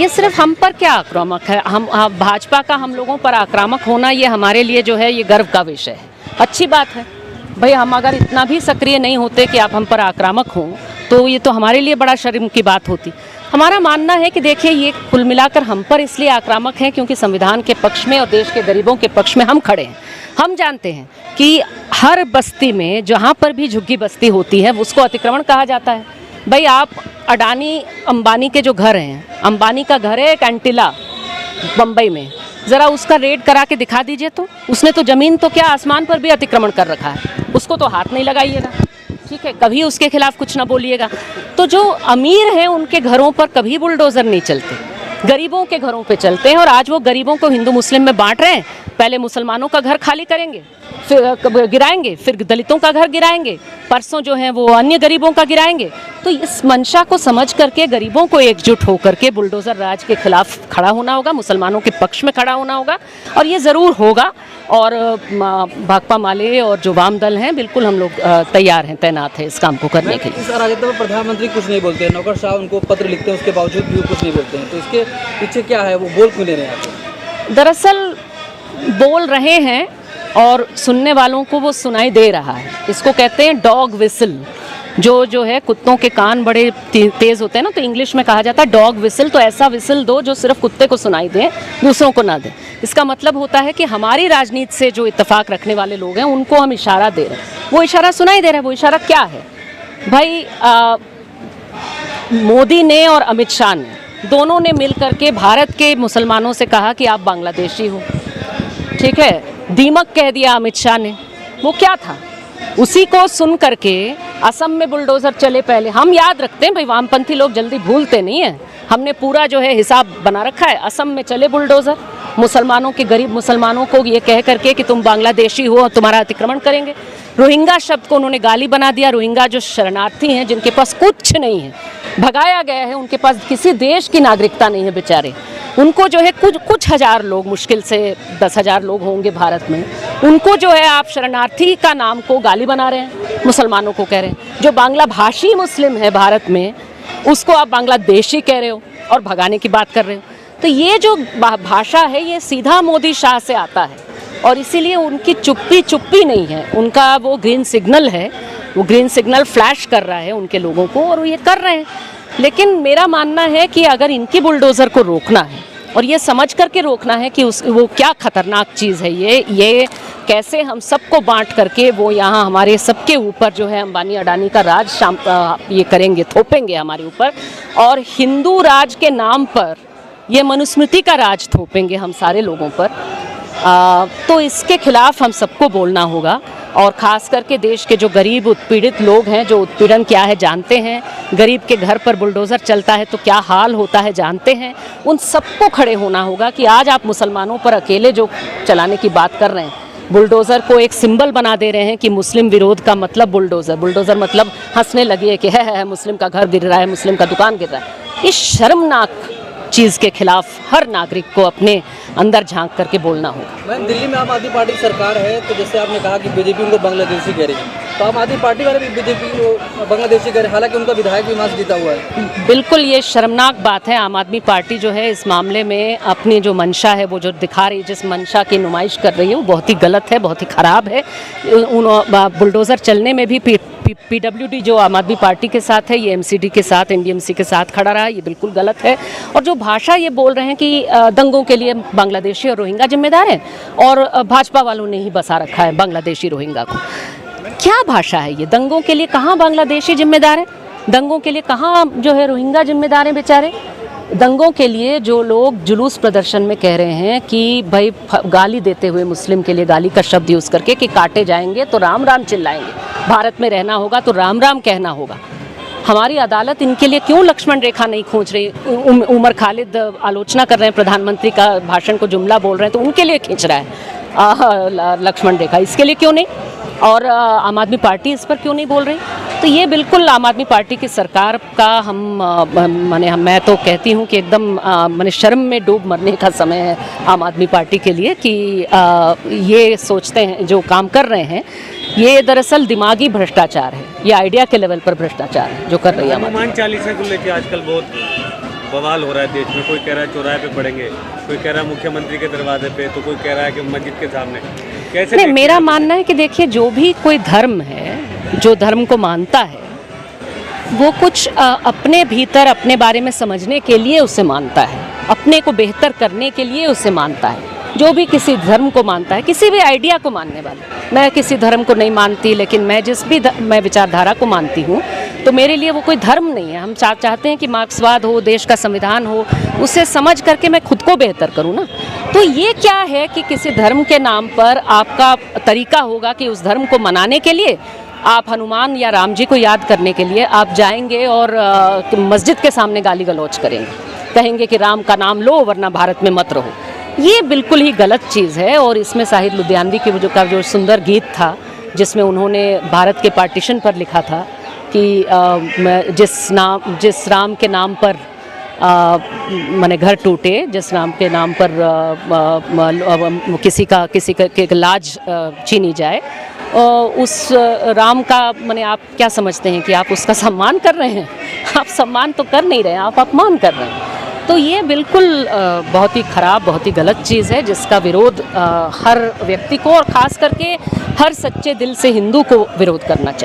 ये सिर्फ हम पर क्या आक्रामक है, हम भाजपा का हम लोगों पर आक्रामक होना ये हमारे लिए जो है ये गर्व का विषय है। अच्छी बात है भाई, हम अगर इतना भी सक्रिय नहीं होते कि आप हम पर आक्रामक हों तो ये तो हमारे लिए बड़ा शर्म की बात होती। हमारा मानना है कि देखिए ये कुल मिलाकर हम पर इसलिए आक्रामक हैं क्योंकि संविधान के पक्ष में और देश के गरीबों के पक्ष में हम खड़े हैं। हम जानते हैं कि हर बस्ती में जहाँ पर भी झुग्गी बस्ती होती है उसको अतिक्रमण कहा जाता है। भाई आप अडानी अंबानी के जो घर हैं, अंबानी का घर है एक एंटिला बम्बई में, ज़रा उसका रेड करा के दिखा दीजिए। तो उसने तो ज़मीन तो क्या आसमान पर भी अतिक्रमण कर रखा है, उसको तो हाथ नहीं लगाइएगा, ठीक है, कभी उसके खिलाफ कुछ ना बोलिएगा। तो जो अमीर हैं उनके घरों पर कभी बुलडोज़र नहीं चलते, गरीबों के घरों पे चलते हैं। और आज वो गरीबों को हिंदू मुस्लिम में बांट रहे हैं। पहले मुसलमानों का घर खाली करेंगे, फिर गिराएंगे, फिर दलितों का घर गिराएंगे, परसों जो है वो अन्य गरीबों का गिराएंगे। तो इस मंशा को समझ करके गरीबों को एकजुट होकर के बुलडोज़र राज के खिलाफ खड़ा होना होगा, मुसलमानों के पक्ष में खड़ा होना होगा, और ये ज़रूर होगा। और भाकपा माले और जो वाम दल हैं बिल्कुल हम लोग तैयार हैं, तैनात हैं इस काम को करने के लिए। इस अराजकता पर प्रधानमंत्री कुछ नहीं बोलते हैं, नौकर साहब उनको पत्र लिखते हैं, उसके बावजूद भी वो कुछ नहीं बोलते हैं, तो इसके पीछे क्या है, वो बोल क्यों नहीं रहे हैं? दरअसल बोल रहे हैं और सुनने वालों को वो सुनाई दे रहा है। इसको कहते हैं डॉग विसल, जो है कुत्तों के कान बड़े तेज़ होते हैं ना, तो इंग्लिश में कहा जाता है डॉग विसल। तो ऐसा विसल दो जो सिर्फ कुत्ते को सुनाई दे, दूसरों को ना दे। इसका मतलब होता है कि हमारी राजनीति से जो इत्तेफाक रखने वाले लोग हैं उनको हम इशारा दे रहे हैं, वो इशारा सुनाई दे रहा है। वो इशारा क्या है भाई? मोदी ने और अमित शाह ने दोनों ने मिल करके भारत के मुसलमानों से कहा कि आप बांग्लादेशी हो, ठीक है, दीमक कह दिया अमित शाह ने। वो क्या था? उसी को सुन करके असम में बुलडोज़र चले। पहले हम याद रखते हैं भाई, वामपंथी लोग जल्दी भूलते नहीं हैं, हमने पूरा जो है हिसाब बना रखा है। असम में चले बुलडोज़र, मुसलमानों के, गरीब मुसलमानों को ये कह करके कि तुम बांग्लादेशी हो, तुम्हारा अतिक्रमण करेंगे। रोहिंग्या शब्द को उन्होंने गाली बना दिया। रोहिंग्या जो शरणार्थी हैं, जिनके पास कुछ नहीं है, भगाया गया है, उनके पास किसी देश की नागरिकता नहीं है बेचारे, उनको जो है कुछ हज़ार लोग, मुश्किल से 10,000 लोग होंगे भारत में, उनको जो है आप शरणार्थी का नाम को गाली बना रहे हैं, मुसलमानों को कह रहे हैं। जो बांग्ला भाषी मुस्लिम है भारत में, उसको आप बांग्लादेशी कह रहे हो और भगाने की बात कर रहे हो। तो ये जो भाषा है ये सीधा मोदी शाह से आता है, और इसीलिए उनकी चुप्पी नहीं है, उनका वो ग्रीन सिग्नल है, वो ग्रीन सिग्नल फ्लैश कर रहा है उनके लोगों को, और वो ये कर रहे हैं। लेकिन मेरा मानना है कि अगर इनकी बुलडोज़र को रोकना है और ये समझ करके रोकना है कि वो क्या खतरनाक चीज़ है, ये कैसे हम सबको बांट करके वो यहाँ हमारे सबके ऊपर जो है अंबानी अडानी का राज ये करेंगे, थोपेंगे हमारे ऊपर, और हिंदू राज के नाम पर ये मनुस्मृति का राज थोपेंगे हम सारे लोगों पर। तो इसके खिलाफ हम सबको बोलना होगा, और ख़ास करके देश के जो गरीब उत्पीड़ित लोग हैं, जो उत्पीड़न क्या है जानते हैं, गरीब के घर पर बुलडोज़र चलता है तो क्या हाल होता है जानते हैं, उन सबको खड़े होना होगा कि आज आप मुसलमानों पर अकेले जो चलाने की बात कर रहे हैं, बुलडोज़र को एक सिंबल बना दे रहे हैं कि मुस्लिम विरोध का मतलब बुलडोज़र मतलब हंसने लगी है कि है मुस्लिम का घर गिर रहा है, मुस्लिम का दुकान गिर रहा है। इस शर्मनाक चीज़ के खिलाफ हर नागरिक को अपने अंदर झांक करके बोलना होगा। मैम, दिल्ली में आम आदमी पार्टी की सरकार है, तो जैसे आपने कहा कि बीजेपी उनको बांग्लादेशी कह रही है, तो आम आदमी पार्टी वाले भी बीजेपी को बांग्लादेशी कह रहे हैं, हालांकि उनका विधायक भी वहाँ से जीता हुआ है। बिल्कुल ये शर्मनाक बात है। आम आदमी पार्टी जो है इस मामले में अपनी जो मंशा है, वो जो दिखा रही है, जिस मंशा की नुमाइश कर रही है, वो बहुत ही गलत है, बहुत ही ख़राब है। बुलडोज़र चलने में भी PWD जो आम आदमी पार्टी के साथ है, ये MCD के साथ, NDMC के साथ खड़ा रहा, ये बिल्कुल गलत है। और जो भाषा ये बोल रहे हैं कि दंगों के लिए बांग्लादेशी और रोहिंग्या जिम्मेदार हैं, और भाजपा वालों ने ही बसा रखा है बांग्लादेशी रोहिंग्या को। क्या भाषा है ये? दंगों के लिए कहाँ बांग्लादेशी जिम्मेदार है? दंगों के लिए कहाँ जो है रोहिंग्या जिम्मेदार हैं बेचारे? दंगों के लिए जो लोग जुलूस प्रदर्शन में कह रहे हैं कि भाई गाली देते हुए, मुस्लिम के लिए गाली का शब्द यूज़ करके कि काटे जाएंगे तो राम राम चिल्लाएंगे, भारत में रहना होगा तो राम राम कहना होगा, हमारी अदालत इनके लिए क्यों लक्ष्मण रेखा नहीं खींच रही? उमर खालिद आलोचना कर रहे हैं प्रधानमंत्री का भाषण को, जुमला बोल रहे हैं, तो उनके लिए खींच रहा है लक्ष्मण रेखा, इसके लिए क्यों नहीं? और आम आदमी पार्टी इस पर क्यों नहीं बोल रही? तो ये बिल्कुल आम आदमी पार्टी की सरकार का मैं तो कहती हूँ कि एकदम माने शर्म में डूब मरने का समय है आम आदमी पार्टी के लिए, कि ये सोचते हैं जो काम कर रहे हैं ये दरअसल दिमागी भ्रष्टाचार है, ये आइडिया के लेवल पर भ्रष्टाचार है जो कर रही है। हनुमान चालीसा को लेकर आजकल बहुत बवाल हो रहा है देश में। कोई कह रहा है चौराहे पे पड़ेंगे, कोई कह रहा है मुख्यमंत्री के दरवाजे पे, तो कोई कह रहा है कि मस्जिद के सामने। कैसे नहीं, देखते मेरा हैं? मानना है कि देखिए, जो भी कोई धर्म है, जो धर्म को मानता है, वो कुछ अपने भीतर अपने बारे में समझने के लिए उसे मानता है, अपने को बेहतर करने के लिए उसे मानता है। जो भी किसी धर्म को मानता है, किसी भी आइडिया को मानने वाला, मैं किसी धर्म को नहीं मानती, लेकिन मैं जिस भी मैं विचारधारा को मानती हूँ, तो मेरे लिए वो कोई धर्म नहीं है। हम चाहते हैं कि मार्क्सवाद हो, देश का संविधान हो, उसे समझ करके मैं खुद को बेहतर करूँ ना। तो ये क्या है कि किसी धर्म के नाम पर आपका तरीका होगा कि उस धर्म को मनाने के लिए आप हनुमान या राम जी को याद करने के लिए आप जाएंगे और मस्जिद के सामने गाली गलौज करेंगे, कहेंगे कि राम का नाम लो वरना भारत में मत रहो। ये बिल्कुल ही गलत चीज़ है। और इसमें साहिद लुधियानवी की जो सुंदर गीत था, जिसमें उन्होंने भारत के पार्टीशन पर लिखा था कि जिस राम के नाम पर माने घर टूटे, जिस राम के नाम पर किसी के लाज छीनी जाए, उस राम का माने आप क्या समझते हैं कि आप उसका सम्मान कर रहे हैं? आप सम्मान तो कर नहीं रहे हैं, आप अपमान कर रहे हैं। तो ये बिल्कुल बहुत ही ख़राब, बहुत ही गलत चीज़ है, जिसका विरोध हर व्यक्ति को और ख़ास करके हर सच्चे दिल से हिंदू को विरोध करना चाहिए।